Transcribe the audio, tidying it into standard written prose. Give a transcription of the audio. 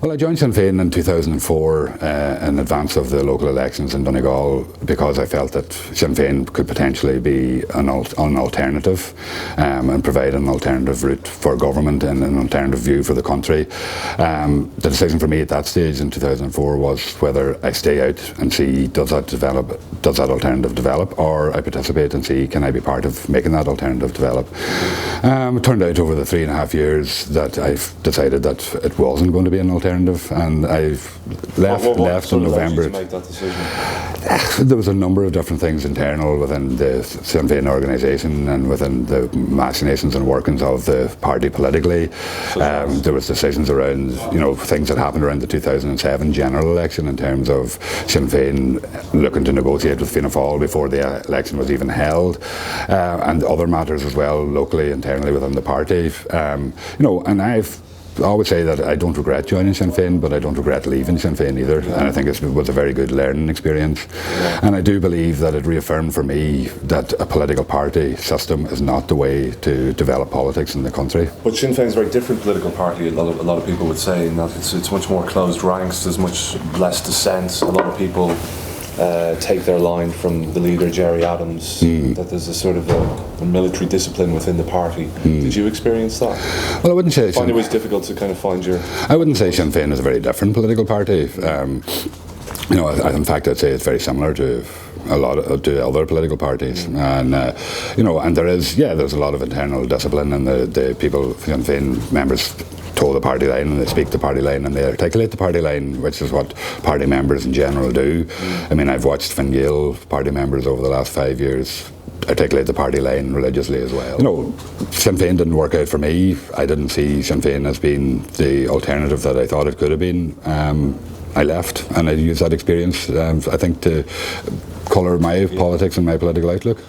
Well, I joined Sinn Féin in 2004 in advance of the local elections in Donegal because I felt that Sinn Féin could potentially be an alternative and provide an alternative route for government and an alternative view for the country. The decision for me at that stage in 2004 was whether I stay out and see does that alternative develop, or I participate and see can I be part of making that alternative develop. It turned out over the 3.5 years that I've decided that it wasn't going to be an alternative, and I've left in November. To make that decision? There was a number of different things internal within the Sinn Féin organisation and within the machinations and workings of the party politically. There was decisions around, things that happened around the 2007 general election in terms of Sinn Féin looking to negotiate with Fianna Fáil before the election was even held, and other matters as well locally, internally within the party. I would say that I don't regret joining Sinn Féin, but I don't regret leaving Sinn Féin either. And I think it was a very good learning experience. And I do believe that it reaffirmed for me that a political party system is not the way to develop politics in the country. But Sinn Féin is a very different political party, a lot of people would say, in that it's much more closed ranks, there's much less dissent. A lot of people take their line from the leader, Gerry Adams, that there's a sort of a military discipline within the party. Did you experience that? Well, I wouldn't say... I find it was difficult to kind of find your... I wouldn't say Sinn Féin is a very different political party. In fact, I'd say it's very similar to to other political parties, and and there's a lot of internal discipline, and the people, Sinn Féin members, toe the party line, and they speak the party line, and they articulate the party line, which is what party members in general do. I mean, I've watched Fine Gael party members over the last 5 years articulate the party line religiously as well. Sinn Féin didn't work out for me. I didn't see Sinn Féin as being the alternative that I thought it could have been. I left, and I used that experience, I think, to colour my politics and my political outlook.